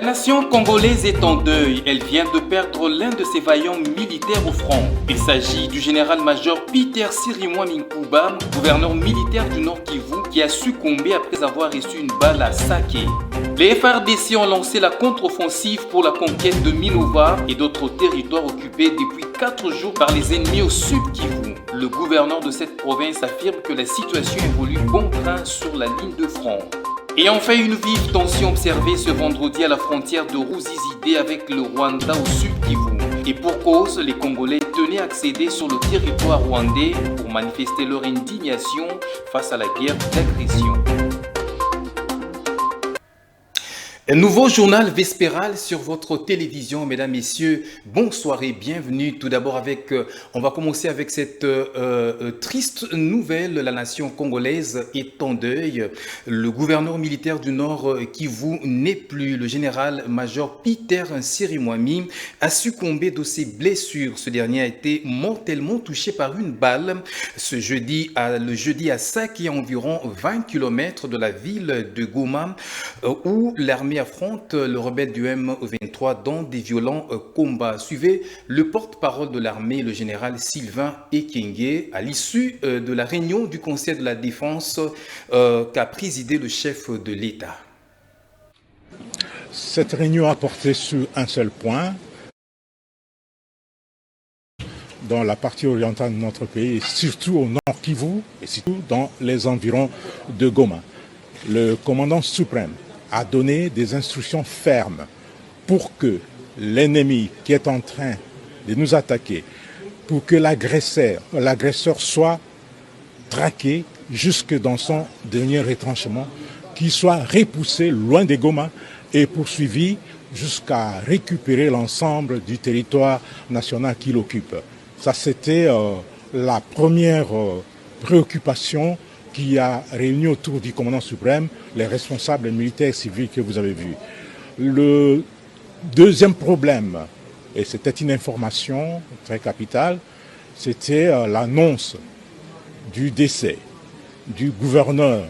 La nation congolaise est en deuil. Elle vient de perdre l'un de ses vaillants militaires au front. Il s'agit du général-major Peter Sirimwa Minkuba, gouverneur militaire du Nord Kivu, qui a succombé après avoir reçu une balle à Sake. Les FARDC ont lancé la contre-offensive pour la conquête de Minova et d'autres territoires occupés depuis 4 jours par les ennemis au sud Kivu. Le gouverneur de cette province affirme que la situation évolue bon train sur la ligne de front. Et enfin, une vive tension observée ce vendredi à la frontière de Ruzizide avec le Rwanda au sud Kivu. Et pour cause, les Congolais tenaient à accéder sur le territoire rwandais pour manifester leur indignation face à la guerre d'agression. Un nouveau journal vespéral sur votre télévision, mesdames, messieurs. Bonsoir et bienvenue. Tout d'abord on va commencer avec cette triste nouvelle. La nation congolaise est en deuil. Le gouverneur militaire du Nord Kivu n'est plus. Le général-major Peter Sirimwami a succombé de ses blessures. Ce dernier a été mortellement touché par une balle le jeudi à Sake, à environ 20 km de la ville de Goma, où l'armée affronte le rebelle du M23 dans des violents combats. Suivez le porte-parole de l'armée, le général Sylvain Ekenge, à l'issue de la réunion du Conseil de la Défense qu'a présidé le chef de l'État. Cette réunion a porté sur un seul point. Dans la partie orientale de notre pays, et surtout au nord Kivu, et surtout dans les environs de Goma. Le commandant suprême a donné des instructions fermes pour que l'ennemi qui est en train de nous attaquer, pour que l'agresseur soit traqué jusque dans son dernier retranchement, qu'il soit repoussé loin de Goma et poursuivi jusqu'à récupérer l'ensemble du territoire national qu'il occupe. Ça, c'était la première préoccupation qui a réuni autour du commandant suprême les responsables militaires et civils que vous avez vus. Le deuxième problème, et c'était une information très capitale, c'était l'annonce du décès du gouverneur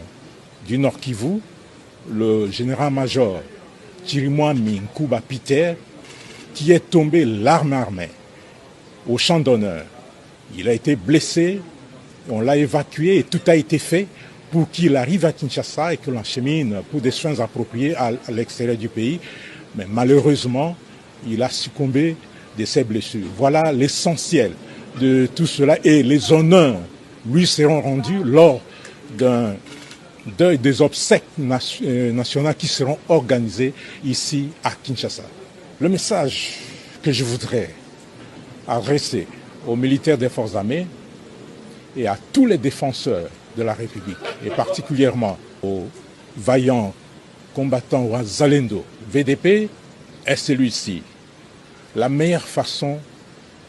du Nord Kivu, le général-major Sirimwa Minkuba Peter, qui est tombé l'arme armée au champ d'honneur. Il a été blessé. On l'a évacué et tout a été fait pour qu'il arrive à Kinshasa et que l'enchemine pour des soins appropriés à l'extérieur du pays. Mais malheureusement, il a succombé de ses blessures. Voilà l'essentiel de tout cela et les honneurs lui seront rendus lors des obsèques nationales qui seront organisées ici à Kinshasa. Le message que je voudrais adresser aux militaires des forces armées et à tous les défenseurs de la République, et particulièrement aux vaillants combattants ou à Zalendo, VDP, est celui-ci. La meilleure façon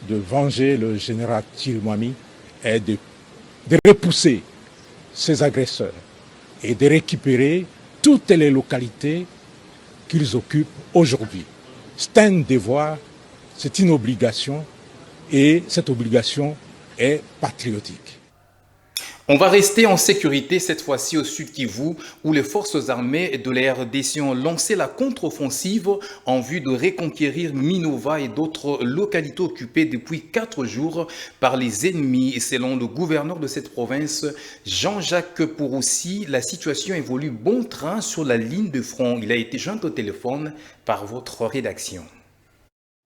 de venger le général Sirimwami est de repousser ces agresseurs et de récupérer toutes les localités qu'ils occupent aujourd'hui. C'est un devoir, c'est une obligation, et cette obligation est patriotique. On va rester en sécurité cette fois-ci au sud Kivu, où les forces armées de la RDC ont lancé la contre-offensive en vue de reconquérir Minova et d'autres localités occupées depuis 4 jours par les ennemis. Et selon le gouverneur de cette province, Jean-Jacques Pouroussi, la situation évolue bon train sur la ligne de front. Il a été joint au téléphone par votre rédaction.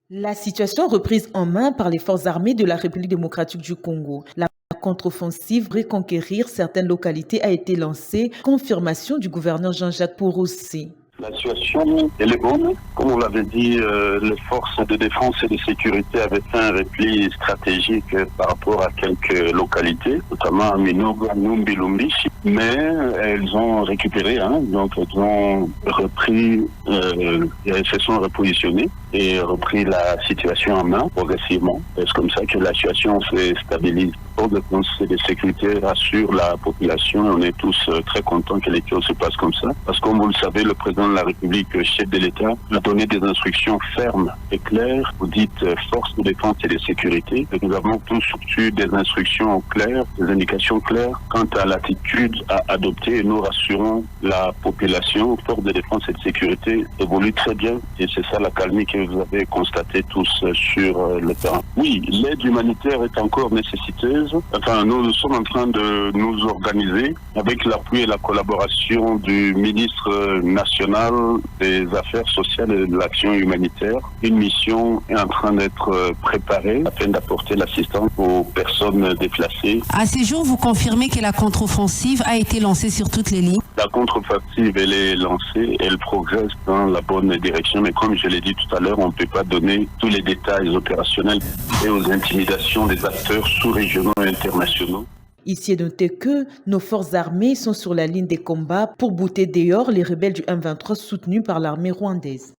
La situation reprise en main par les forces armées de la République démocratique du Congo. La contre-offensive reconquérir certaines localités a été lancée. Confirmation du gouverneur Jean-Jacques Pouroussi. La situation, elle est bonne. Comme on l'avait dit, les forces de défense et de sécurité avaient fait un repli stratégique par rapport à quelques localités, notamment à Minova, Numbi, Lumbishi. Mais elles ont récupéré, donc elles ont repris, elles se sont repositionnées et repris la situation en main progressivement. C'est comme ça que la situation se stabilise. Pour de défense et de sécurité rassure la population. On est tous très contents que les choses se passent comme ça. Parce que comme vous le savez, le président président de la République, chef de l'État, a donné des instructions fermes et claires, vous dites forces de défense et de sécurité. Et nous avons tous eu des instructions claires, des indications claires quant à l'attitude à adopter et nous rassurons la population. Forces de défense et de sécurité évoluent très bien et c'est ça la calmie que vous avez constatée tous sur le terrain. Oui, l'aide humanitaire est encore nécessiteuse. Enfin, nous sommes en train de nous organiser avec l'appui et la collaboration du ministre national des Affaires sociales et de l'action humanitaire. Une mission est en train d'être préparée afin d'apporter l'assistance aux personnes déplacées. À ce jour, vous confirmez que la contre-offensive a été lancée sur toutes les lignes? La contre-offensive, elle est lancée, elle progresse dans la bonne direction, mais comme je l'ai dit tout à l'heure, on ne peut pas donner tous les détails opérationnels et aux intimidations des acteurs sous-régionaux et internationaux. Ici est noté que nos forces armées sont sur la ligne des combats pour bouter dehors les rebelles du M23 soutenus par l'armée rwandaise.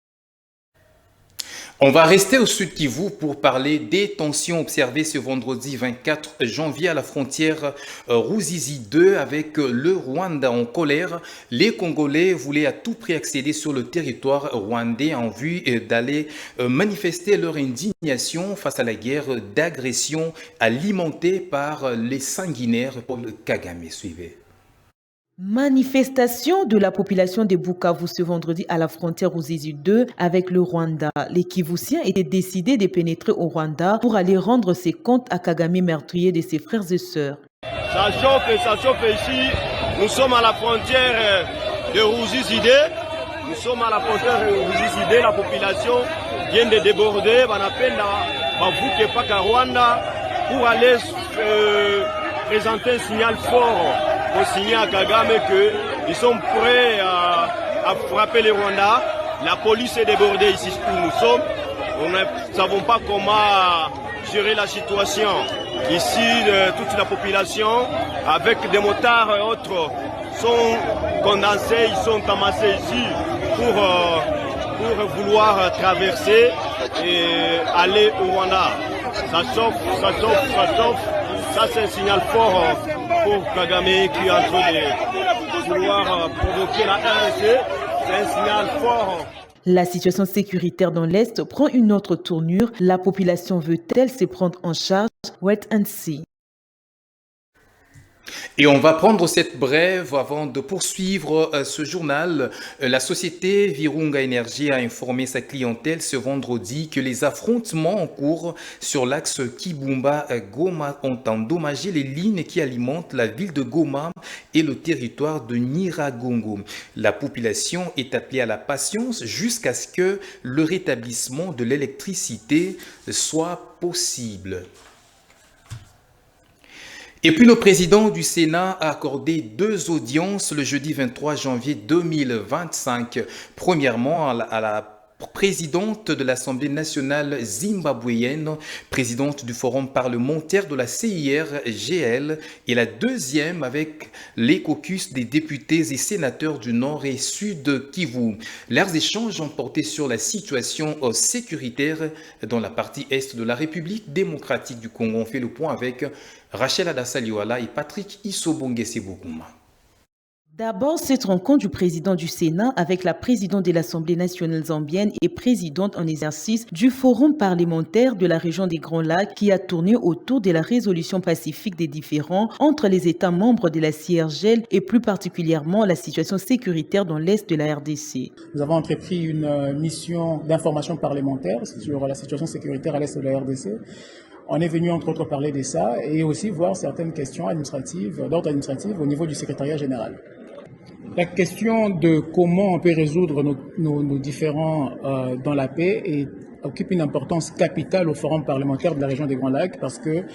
On va rester au Sud Kivu pour parler des tensions observées ce vendredi 24 janvier à la frontière Ruzizi 2 avec le Rwanda en colère. Les Congolais voulaient à tout prix accéder sur le territoire rwandais en vue d'aller manifester leur indignation face à la guerre d'agression alimentée par les sanguinaires Paul Kagame. Suivez. Manifestation de la population de Bukavu ce vendredi à la frontière Ruzizi 2 avec le Rwanda. Les Kivusiens étaient décidés de pénétrer au Rwanda pour aller rendre ses comptes à Kagame meurtrier de ses frères et sœurs. Ça chauffe ici. Nous sommes à la frontière de Ruzizi 2. Nous sommes à la frontière de Ruzizi 2. La population vient de déborder. On appelle la Paka Rwanda pour aller présenter un signal fort. Pour signer à Kagame qu'ils sont prêts à frapper les Rwandais. La police est débordée ici où nous sommes. Nous ne savons pas comment gérer la situation. Ici, toute la population, avec des motards et autres, sont condensés, ils sont amassés ici pour vouloir traverser et aller au Rwanda. Ça chauffe. Ça, c'est un signal fort pour Kagame qui est en train de vouloir provoquer la RDC. C'est un signal fort. La situation sécuritaire dans l'Est prend une autre tournure. La population veut-elle se prendre en charge? Wait and see. Et on va prendre cette brève avant de poursuivre ce journal. La société Virunga Energy a informé sa clientèle ce vendredi que les affrontements en cours sur l'axe Kibumba-Goma ont endommagé les lignes qui alimentent la ville de Goma et le territoire de Nyiragongo. La population est appelée à la patience jusqu'à ce que le rétablissement de l'électricité soit possible. Et puis le président du Sénat a accordé 2 audiences le jeudi 23 janvier 2025. Premièrement, à la présidente de l'Assemblée nationale zimbabwéenne, présidente du Forum parlementaire de la CIRGL, et la deuxième avec les caucus des députés et sénateurs du Nord et Sud Kivu. Leurs échanges ont porté sur la situation sécuritaire dans la partie est de la République démocratique du Congo. On fait le point avec Rachel Adasaliwala et Patrick Isobonge-Sebokuma. D'abord, cette rencontre du président du Sénat avec la présidente de l'Assemblée nationale zambienne et présidente en exercice du Forum parlementaire de la région des Grands Lacs qui a tourné autour de la résolution pacifique des différends entre les États membres de la CIRGL et plus particulièrement la situation sécuritaire dans l'Est de la RDC. Nous avons entrepris une mission d'information parlementaire sur la situation sécuritaire à l'Est de la RDC. On est venu entre autres parler de ça et aussi voir certaines questions administratives, d'ordre administratif au niveau du secrétariat général. La question de comment on peut résoudre nos différends dans la paix occupe une importance capitale au Forum parlementaire de la région des Grands Lacs parce que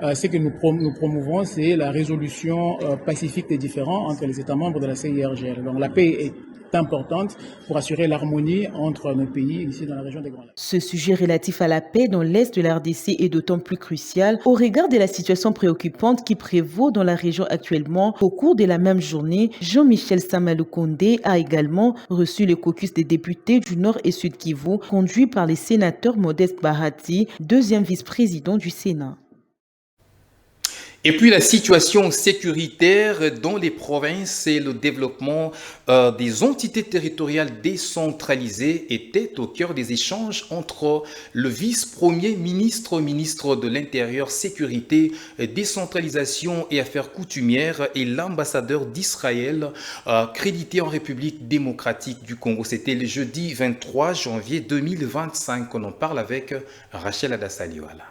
ce que nous promouvons, c'est la résolution pacifique des différends entre les États membres de la CIRGL. Donc la paix est importante pour assurer l'harmonie entre nos pays ici dans la région des Grands Lacs. Ce sujet relatif à la paix dans l'Est de la RDC est d'autant plus crucial au regard de la situation préoccupante qui prévaut dans la région actuellement. Au cours de la même journée, Jean-Michel Samalukonde a également reçu le caucus des députés du Nord et Sud Kivu, conduit par les sénateurs Modeste Bahati, deuxième vice-président du Sénat. Et puis la situation sécuritaire dans les provinces et le développement des entités territoriales décentralisées était au cœur des échanges entre le vice-premier ministre, ministre de l'Intérieur, Sécurité, Décentralisation et Affaires coutumières et l'ambassadeur d'Israël crédité en République démocratique du Congo. C'était le jeudi 23 janvier 2025. On en parle avec Rachel Adassaliwala.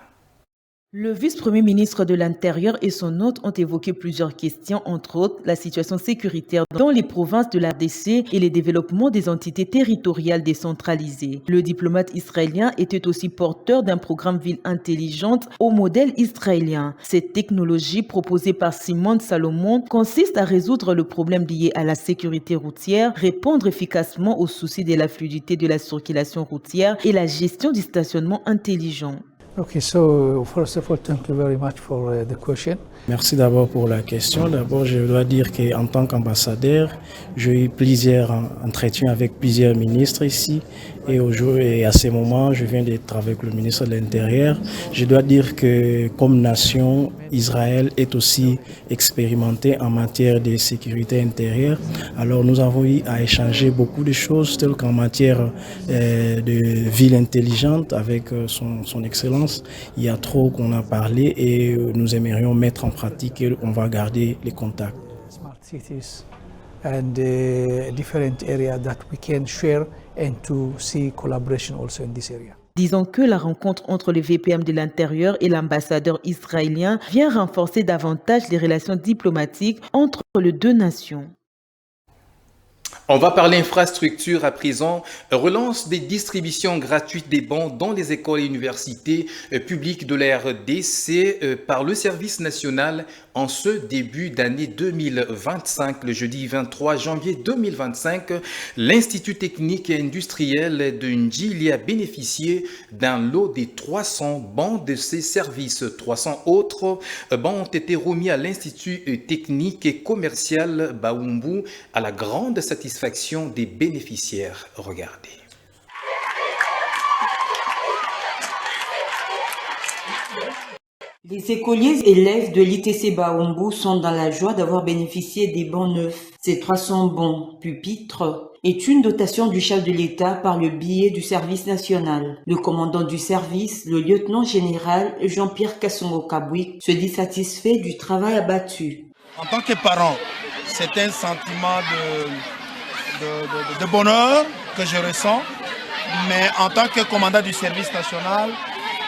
Le vice-premier ministre de l'Intérieur et son hôte ont évoqué plusieurs questions, entre autres la situation sécuritaire dans les provinces de la RDC et les développements des entités territoriales décentralisées. Le diplomate israélien était aussi porteur d'un programme Ville intelligente au modèle israélien. Cette technologie proposée par Simone Salomon consiste à résoudre le problème lié à la sécurité routière, répondre efficacement aux soucis de la fluidité de la circulation routière et la gestion du stationnement intelligent. Okay, so first of all, thank you very much for the question. Merci d'abord pour la question. D'abord, je dois dire qu'en tant qu'ambassadeur, j'ai eu plusieurs entretiens avec plusieurs ministres ici. Et à ces moments, je viens d'être avec le ministre de l'Intérieur. Je dois dire que comme nation, Israël est aussi expérimenté en matière de sécurité intérieure. Alors nous avons eu à échanger beaucoup de choses, telles qu'en matière de ville intelligente avec son Excellence. Il y a trop qu'on a parlé et nous aimerions mettre en pratique et on va garder les contacts. Smart cities and different areas that we can share and to see collaboration also in this area. Disons que la rencontre entre le VPM de l'Intérieur et l'ambassadeur israélien vient renforcer davantage les relations diplomatiques entre les deux nations. On va parler infrastructure à présent. Relance des distributions gratuites des bancs dans les écoles et universités publiques de la RDC par le service national en ce début d'année 2025. Le jeudi 23 janvier 2025, l'Institut technique et industriel de Ndjili a bénéficié d'un lot de 300 bancs de ces services. 300 autres bancs ont été remis à l'Institut technique et commercial Baoumbu à la grande satisfaction des bénéficiaires. Regardez. Les écoliers élèves de l'ITC Baoumbu sont dans la joie d'avoir bénéficié des bancs neufs. Ces 300 bancs pupitres est une dotation du chef de l'État par le biais du service national. Le commandant du service, le lieutenant général Jean-Pierre Kassongo-Kabouik, se dit satisfait du travail abattu. En tant que parent, c'est un sentiment de bonheur que je ressens, mais en tant que commandant du service national,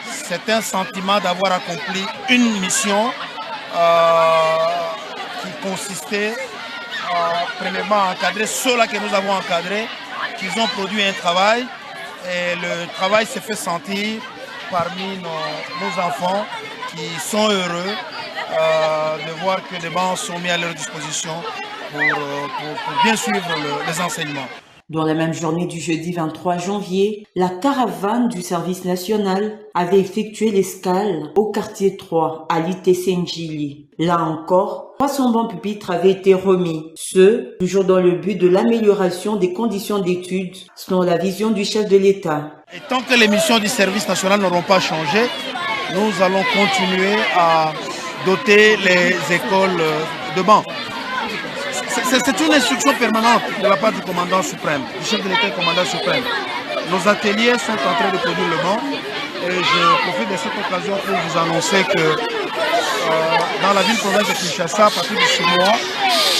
c'est un sentiment d'avoir accompli une mission qui consistait premièrement à encadrer ceux-là que nous avons encadrés, qu'ils ont produit un travail et le travail s'est fait sentir parmi nos enfants qui sont heureux de voir que des bancs sont mis à leur disposition pour bien suivre les enseignements. Dans la même journée du jeudi 23 janvier, la caravane du service national avait effectué l'escale au quartier 3 à l'ITC Ndjili. Là encore, 300 bancs pupitres avaient été remis, ce toujours dans le but de l'amélioration des conditions d'études selon la vision du chef de l'État. Et tant que les missions du service national n'auront pas changé, nous allons continuer à doter les écoles de bancs. C'est une instruction permanente de la part du commandant suprême, du chef de l'État et commandant suprême. Nos ateliers sont en train de produire le banc et je profite de cette occasion pour vous annoncer que dans la ville-province de Kinshasa, à partir de ce mois,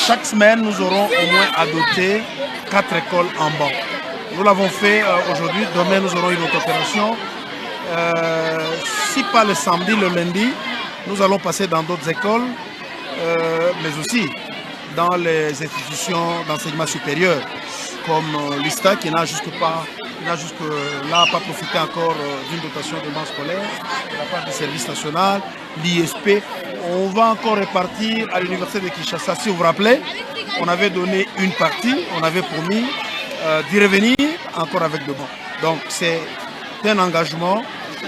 chaque semaine, nous aurons au moins à doter 4 écoles en banc. Nous l'avons fait aujourd'hui, demain nous aurons une autre opération. Si pas le samedi, le lundi, nous allons passer dans d'autres écoles, mais aussi dans les institutions d'enseignement supérieur, comme l'ISTA qui n'a jusque-là pas profité encore d'une dotation de banc scolaire de la part du service national, l'ISP. On va encore répartir à l'université de Kinshasa. Si vous vous rappelez, on avait donné une partie, on avait promis d'y revenir encore avec de bancs. Donc c'est un engagement.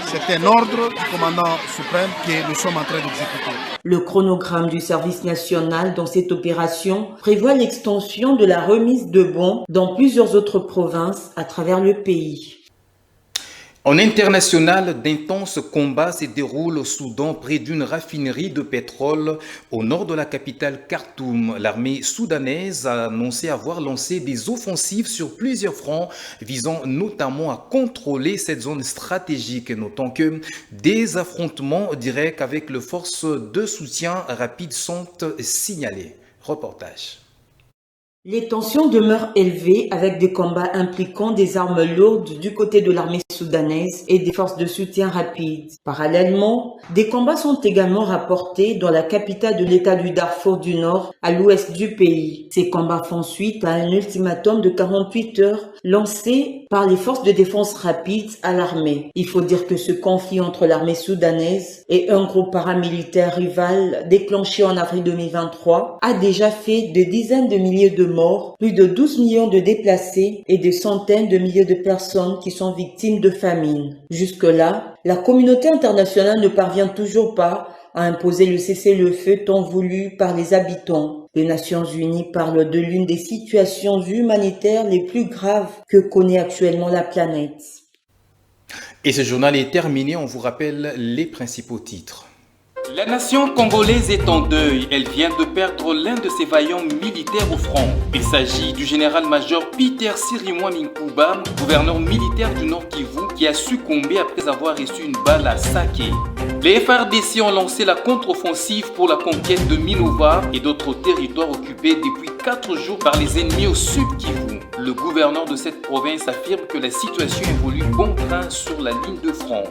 C'est un ordre du commandant suprême que nous sommes en train d'exécuter. Le chronogramme du service national dans cette opération prévoit l'extension de la remise de bons dans plusieurs autres provinces à travers le pays. En international, d'intenses combats se déroulent au Soudan près d'une raffinerie de pétrole au nord de la capitale Khartoum. L'armée soudanaise a annoncé avoir lancé des offensives sur plusieurs fronts visant notamment à contrôler cette zone stratégique. Notons que des affrontements directs avec les forces de soutien rapide sont signalés. Reportage. Les tensions demeurent élevées avec des combats impliquant des armes lourdes du côté de l'armée soudanaise et des forces de soutien rapide. Parallèlement, des combats sont également rapportés dans la capitale de l'État du Darfour du Nord, à l'ouest du pays. Ces combats font suite à un ultimatum de 48 heures lancé par les forces de défense rapide à l'armée. Il faut dire que ce conflit entre l'armée soudanaise et un groupe paramilitaire rival déclenché en avril 2023 a déjà fait des dizaines de milliers de morts, plus de 12 millions de déplacés et des centaines de milliers de personnes qui sont victimes de famine. Jusque-là, la communauté internationale ne parvient toujours pas à imposer le cessez-le-feu tant voulu par les habitants. Les Nations Unies parlent de l'une des situations humanitaires les plus graves que connaît actuellement la planète. Et ce journal est terminé, on vous rappelle les principaux titres. La nation congolaise est en deuil. Elle vient de perdre l'un de ses vaillants militaires au front. Il s'agit du général-major Peter Sirimwami Nkuba, gouverneur militaire du Nord Kivu, qui a succombé après avoir reçu une balle à Saké. Les FARDC ont lancé la contre-offensive pour la conquête de Minova et d'autres territoires occupés depuis 4 jours par les ennemis au sud Kivu. Le gouverneur de cette province affirme que la situation évolue bon train sur la ligne de front.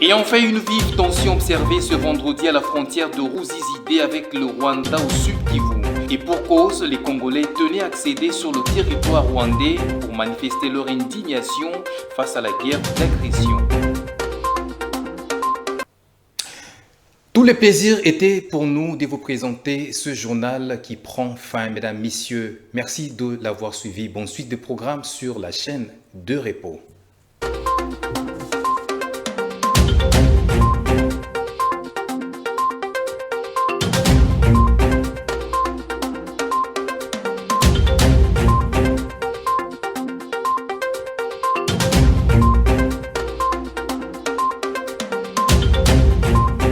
Et enfin, une vive tension observée ce vendredi à la frontière de Ruzizide avec le Rwanda au sud Kivu. Et pour cause, les Congolais tenaient à accéder sur le territoire rwandais pour manifester leur indignation face à la guerre d'agression. Tout le plaisir était pour nous de vous présenter ce journal qui prend fin, mesdames, messieurs. Merci de l'avoir suivi. Bonne suite de programmes sur la chaîne de Repos.